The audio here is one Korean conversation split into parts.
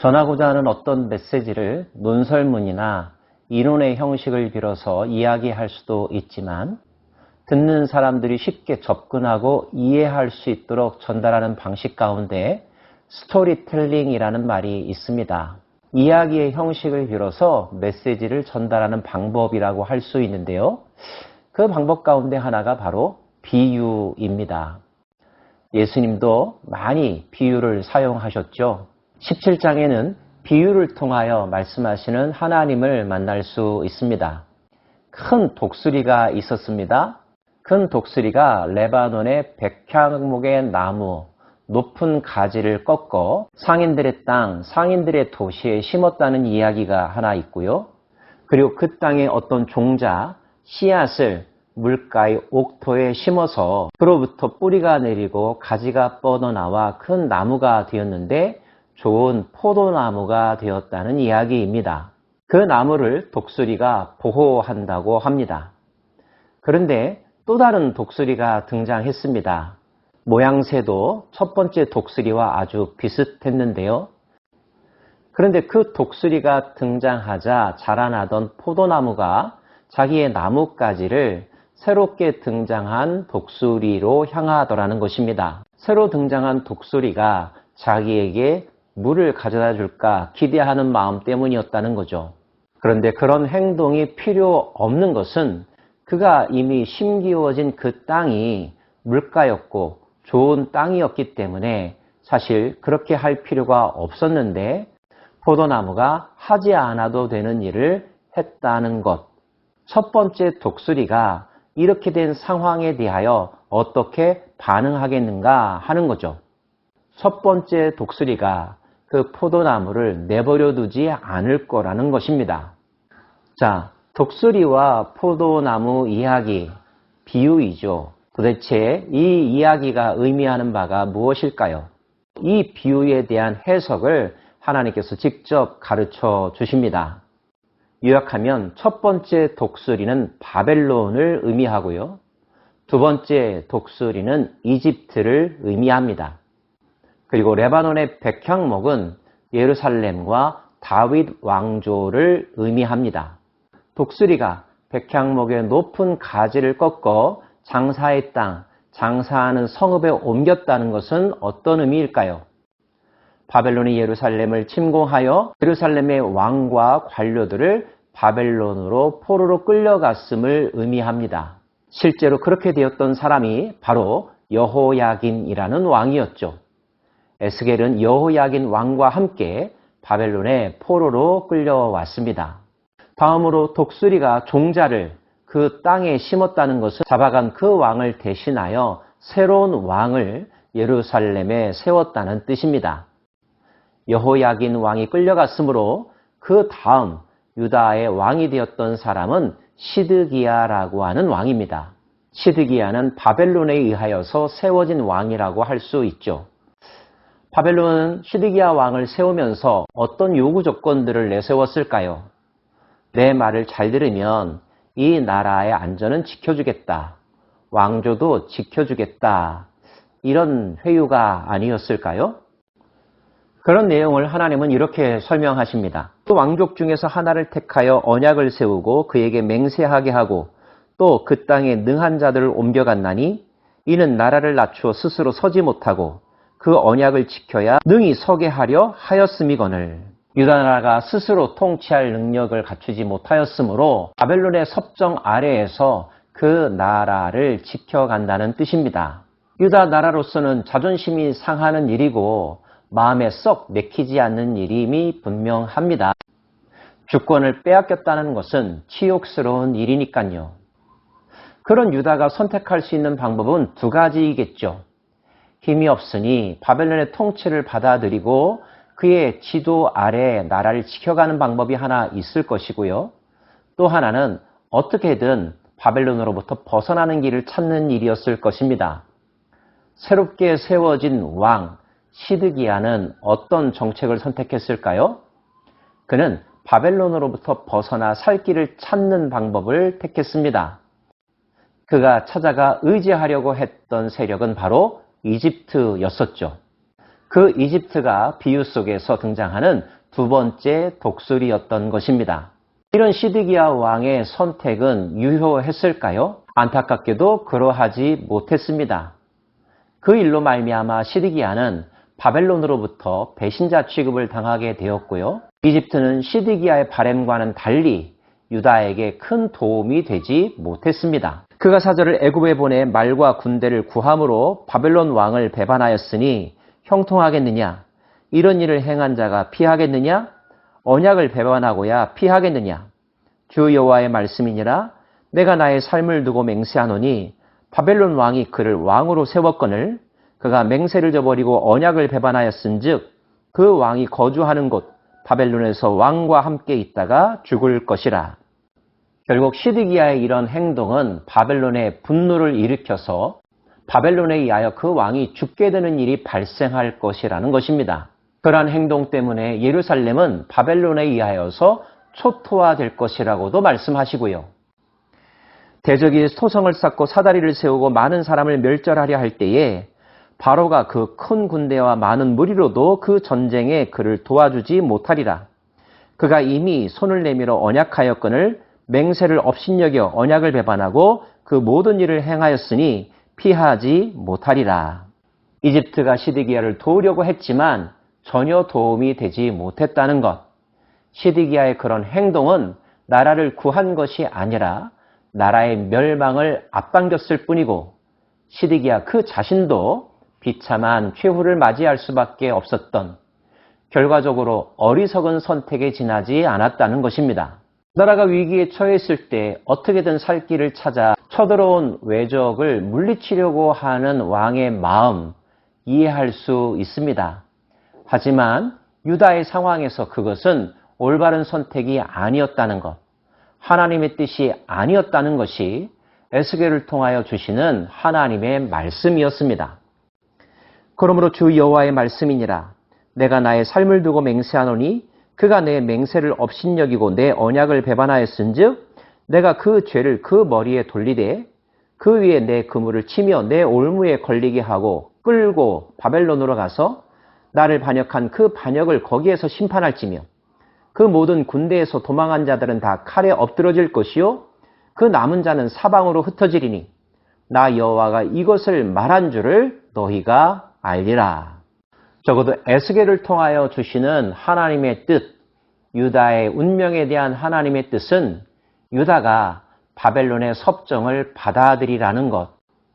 전하고자 하는 어떤 메시지를 논설문이나 이론의 형식을 빌어서 이야기할 수도 있지만 듣는 사람들이 쉽게 접근하고 이해할 수 있도록 전달하는 방식 가운데 스토리텔링이라는 말이 있습니다. 이야기의 형식을 빌어서 메시지를 전달하는 방법이라고 할 수 있는데요. 그 방법 가운데 하나가 바로 비유입니다. 예수님도 많이 비유를 사용하셨죠. 17장에는 비유를 통하여 말씀하시는 하나님을 만날 수 있습니다. 큰 독수리가 있었습니다. 큰 독수리가 레바논의 백향목의 나무, 높은 가지를 꺾어 상인들의 땅, 상인들의 도시에 심었다는 이야기가 하나 있고요. 그리고 그 땅에 어떤 종자, 씨앗을 물가의 옥토에 심어서 그로부터 뿌리가 내리고 가지가 뻗어나와 큰 나무가 되었는데 좋은 포도나무가 되었다는 이야기입니다. 그 나무를 독수리가 보호한다고 합니다. 그런데 또 다른 독수리가 등장했습니다. 모양새도 첫 번째 독수리와 아주 비슷했는데요. 그런데 그 독수리가 등장하자 자라나던 포도나무가 자기의 나뭇가지를 새롭게 등장한 독수리로 향하더라는 것입니다. 새로 등장한 독수리가 자기에게 물을 가져다 줄까 기대하는 마음 때문이었다는 거죠. 그런데 그런 행동이 필요 없는 것은 그가 이미 심기워진 그 땅이 물가였고 좋은 땅이었기 때문에 사실 그렇게 할 필요가 없었는데 포도나무가 하지 않아도 되는 일을 했다는 것. 첫 번째 독수리가 이렇게 된 상황에 대하여 어떻게 반응하겠는가 하는 거죠. 첫 번째 독수리가 그 포도나무를 내버려 두지 않을 거라는 것입니다. 자, 독수리와 포도나무 이야기, 비유이죠. 도대체 이 이야기가 의미하는 바가 무엇일까요? 이 비유에 대한 해석을 하나님께서 직접 가르쳐 주십니다. 요약하면 첫 번째 독수리는 바벨론을 의미하고요. 두 번째 독수리는 이집트를 의미합니다. 그리고 레바논의 백향목은 예루살렘과 다윗 왕조를 의미합니다. 독수리가 백향목의 높은 가지를 꺾어 장사의 땅, 장사하는 성읍에 옮겼다는 것은 어떤 의미일까요? 바벨론이 예루살렘을 침공하여 예루살렘의 왕과 관료들을 바벨론으로 포로로 끌려갔음을 의미합니다. 실제로 그렇게 되었던 사람이 바로 여호야긴이라는 왕이었죠. 에스겔은 여호야긴 왕과 함께 바벨론의 포로로 끌려왔습니다. 다음으로 독수리가 종자를 그 땅에 심었다는 것은 잡아간 그 왕을 대신하여 새로운 왕을 예루살렘에 세웠다는 뜻입니다. 여호야긴 왕이 끌려갔으므로 그 다음 유다의 왕이 되었던 사람은 시드기야라고 하는 왕입니다. 시드기야는 바벨론에 의하여서 세워진 왕이라고 할 수 있죠. 바벨론은 시드기야 왕을 세우면서 어떤 요구 조건들을 내세웠을까요? 내 말을 잘 들으면 이 나라의 안전은 지켜주겠다. 왕조도 지켜주겠다. 이런 회유가 아니었을까요? 그런 내용을 하나님은 이렇게 설명하십니다. 또 왕족 중에서 하나를 택하여 언약을 세우고 그에게 맹세하게 하고 또 그 땅에 능한 자들을 옮겨갔나니 이는 나라를 낮추어 스스로 서지 못하고 그 언약을 지켜야 능히 서게 하려 하였음이거늘. 유다 나라가 스스로 통치할 능력을 갖추지 못하였으므로 바벨론의 섭정 아래에서 그 나라를 지켜간다는 뜻입니다. 유다 나라로서는 자존심이 상하는 일이고 마음에 썩 내키지 않는 일임이 분명합니다. 주권을 빼앗겼다는 것은 치욕스러운 일이니까요. 그런 유다가 선택할 수 있는 방법은 두 가지이겠죠. 힘이 없으니 바벨론의 통치를 받아들이고 그의 지도 아래 나라를 지켜가는 방법이 하나 있을 것이고요. 또 하나는 어떻게든 바벨론으로부터 벗어나는 길을 찾는 일이었을 것입니다. 새롭게 세워진 왕 시드기야는 어떤 정책을 선택했을까요? 그는 바벨론으로부터 벗어나 살 길을 찾는 방법을 택했습니다. 그가 찾아가 의지하려고 했던 세력은 바로 이집트였었죠. 그 이집트가 비유 속에서 등장하는 두 번째 독수리였던 것입니다. 이런 시드기야 왕의 선택은 유효했을까요? 안타깝게도 그러하지 못했습니다. 그 일로 말미암아 시드기야는 바벨론으로부터 배신자 취급을 당하게 되었고요. 이집트는 시드기야의 바램과는 달리 유다에게 큰 도움이 되지 못했습니다. 그가 사절을 애굽에 보내 말과 군대를 구함으로 바벨론 왕을 배반하였으니 형통하겠느냐? 이런 일을 행한 자가 피하겠느냐? 언약을 배반하고야 피하겠느냐? 주 여호와의 말씀이니라. 내가 나의 삶을 두고 맹세하노니 바벨론 왕이 그를 왕으로 세웠거늘 그가 맹세를 저버리고 언약을 배반하였은즉 그 왕이 거주하는 곳 바벨론에서 왕과 함께 있다가 죽을 것이라. 결국 시드기야의 이런 행동은 바벨론의 분노를 일으켜서 바벨론에 의하여 그 왕이 죽게 되는 일이 발생할 것이라는 것입니다. 그러한 행동 때문에 예루살렘은 바벨론에 의하여서 초토화될 것이라고도 말씀하시고요. 대적이 토성을 쌓고 사다리를 세우고 많은 사람을 멸절하려 할 때에 바로가 그 큰 군대와 많은 무리로도 그 전쟁에 그를 도와주지 못하리라. 그가 이미 손을 내밀어 언약하였거늘 맹세를 업신여겨 언약을 배반하고 그 모든 일을 행하였으니 피하지 못하리라. 이집트가 시드기야를 도우려고 했지만 전혀 도움이 되지 못했다는 것. 시드기야의 그런 행동은 나라를 구한 것이 아니라 나라의 멸망을 앞당겼을 뿐이고 시드기야 그 자신도 비참한 최후를 맞이할 수밖에 없었던 결과적으로 어리석은 선택에 지나지 않았다는 것입니다. 나라가 위기에 처했을 때 어떻게든 살 길을 찾아 쳐들어온 외적을 물리치려고 하는 왕의 마음 이해할 수 있습니다. 하지만 유다의 상황에서 그것은 올바른 선택이 아니었다는 것, 하나님의 뜻이 아니었다는 것이 에스겔을 통하여 주시는 하나님의 말씀이었습니다. 그러므로 주 여호와의 말씀이니라. 내가 나의 삶을 두고 맹세하노니 그가 내 맹세를 업신여기고 내 언약을 배반하였은즉 내가 그 죄를 그 머리에 돌리되 그 위에 내 그물을 치며 내 올무에 걸리게 하고 끌고 바벨론으로 가서 나를 반역한 그 반역을 거기에서 심판할지며 그 모든 군대에서 도망한 자들은 다 칼에 엎드러질 것이요 그 남은 자는 사방으로 흩어지리니 나 여호와가 이것을 말한 줄을 너희가 알리라. 적어도 에스겔을 통하여 주시는 하나님의 뜻, 유다의 운명에 대한 하나님의 뜻은 유다가 바벨론의 섭정을 받아들이라는 것,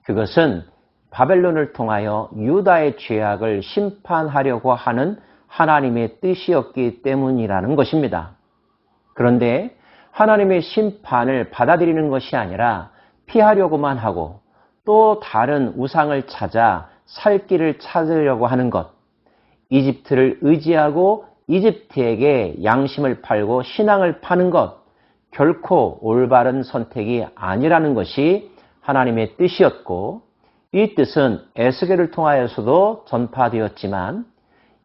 그것은 바벨론을 통하여 유다의 죄악을 심판하려고 하는 하나님의 뜻이었기 때문이라는 것입니다. 그런데 하나님의 심판을 받아들이는 것이 아니라 피하려고만 하고 또 다른 우상을 찾아 살 길을 찾으려고 하는 것, 이집트를 의지하고 이집트에게 양심을 팔고 신앙을 파는 것, 결코 올바른 선택이 아니라는 것이 하나님의 뜻이었고 이 뜻은 에스겔을 통하여서도 전파되었지만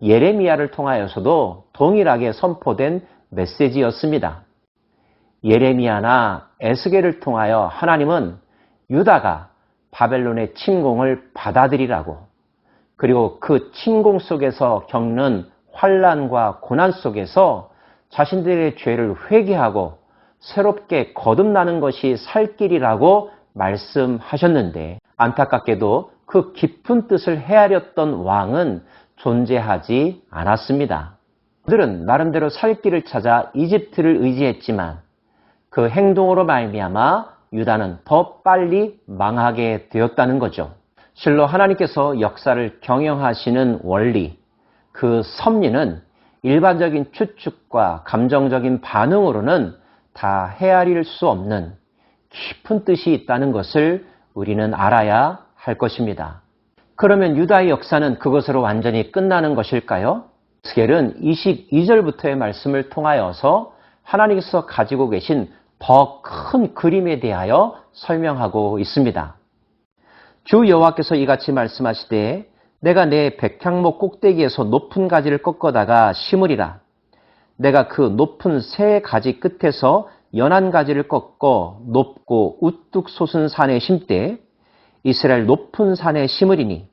예레미야를 통하여서도 동일하게 선포된 메시지였습니다. 예레미야나 에스겔을 통하여 하나님은 유다가 바벨론의 침공을 받아들이라고 그리고 그 침공 속에서 겪는 환난과 고난 속에서 자신들의 죄를 회개하고 새롭게 거듭나는 것이 살 길이라고 말씀하셨는데 안타깝게도 그 깊은 뜻을 헤아렸던 왕은 존재하지 않았습니다. 그들은 나름대로 살 길을 찾아 이집트를 의지했지만 그 행동으로 말미암아 유다는 더 빨리 망하게 되었다는 거죠. 실로 하나님께서 역사를 경영하시는 원리, 그 섭리는 일반적인 추측과 감정적인 반응으로는 다 헤아릴 수 없는 깊은 뜻이 있다는 것을 우리는 알아야 할 것입니다. 그러면 유다의 역사는 그것으로 완전히 끝나는 것일까요? 에스겔은 22절부터의 말씀을 통하여서 하나님께서 가지고 계신 더 큰 그림에 대하여 설명하고 있습니다. 주 여호와께서 이같이 말씀하시되 내가 내 백향목 꼭대기에서 높은 가지를 꺾어다가 심으리라. 내가 그 높은 새 가지 끝에서 연한 가지를 꺾어 높고 우뚝 솟은 산에 심되 이스라엘 높은 산에 심으리니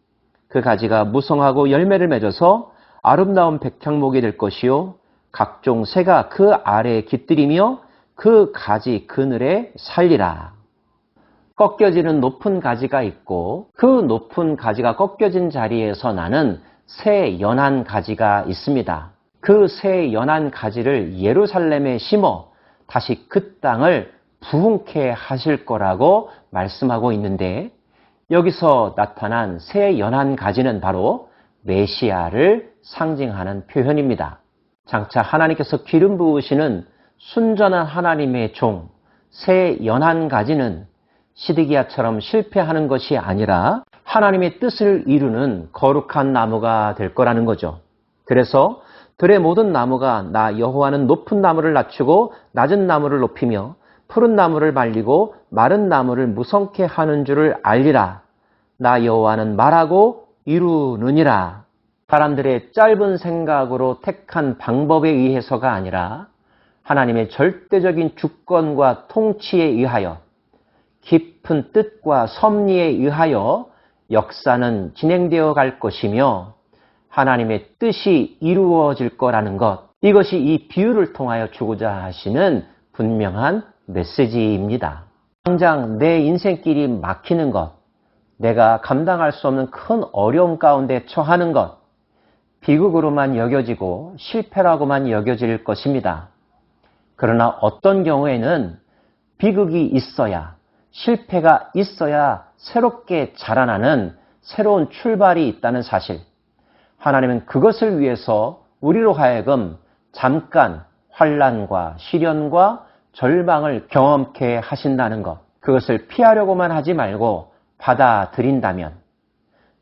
그 가지가 무성하고 열매를 맺어서 아름다운 백향목이 될 것이요 각종 새가 그 아래에 깃들이며 그 가지 그늘에 살리라. 꺾여지는 높은 가지가 있고 그 높은 가지가 꺾여진 자리에서 나는 새 연한 가지가 있습니다. 그 새 연한 가지를 예루살렘에 심어 다시 그 땅을 부흥케 하실 거라고 말씀하고 있는데, 여기서 나타난 새 연한 가지는 바로 메시아를 상징하는 표현입니다. 장차 하나님께서 기름 부으시는 순전한 하나님의 종, 새 연한 가지는 시드기야처럼 실패하는 것이 아니라 하나님의 뜻을 이루는 거룩한 나무가 될 거라는 거죠. 그래서 들의 모든 나무가 나 여호와는 높은 나무를 낮추고 낮은 나무를 높이며 푸른 나무를 말리고 마른 나무를 무성케 하는 줄을 알리라. 나 여호와는 말하고 이루느니라. 사람들의 짧은 생각으로 택한 방법에 의해서가 아니라 하나님의 절대적인 주권과 통치에 의하여 깊은 뜻과 섭리에 의하여 역사는 진행되어 갈 것이며 하나님의 뜻이 이루어질 거라는 것, 이것이 이 비유를 통하여 주고자 하시는 분명한 메시지입니다. 당장 내 인생길이 막히는 것, 내가 감당할 수 없는 큰 어려움 가운데 처하는 것, 비극으로만 여겨지고 실패라고만 여겨질 것입니다. 그러나 어떤 경우에는 비극이 있어야, 실패가 있어야 새롭게 자라나는 새로운 출발이 있다는 사실, 하나님은 그것을 위해서 우리로 하여금 잠깐 환난과 시련과 절망을 경험케 하신다는 것, 그것을 피하려고만 하지 말고 받아들인다면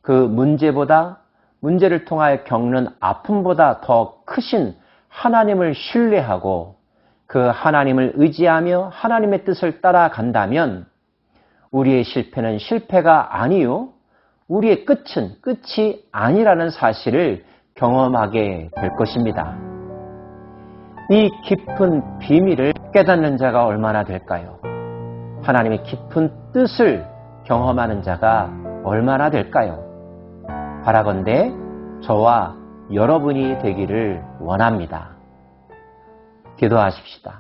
그 문제를 통하여 겪는 아픔보다 더 크신 하나님을 신뢰하고 그 하나님을 의지하며 하나님의 뜻을 따라간다면 우리의 실패는 실패가 아니요, 우리의 끝은 끝이 아니라는 사실을 경험하게 될 것입니다. 이 깊은 비밀을 깨닫는 자가 얼마나 될까요? 하나님의 깊은 뜻을 경험하는 자가 얼마나 될까요? 바라건대 저와 여러분이 되기를 원합니다. 기도하십시다.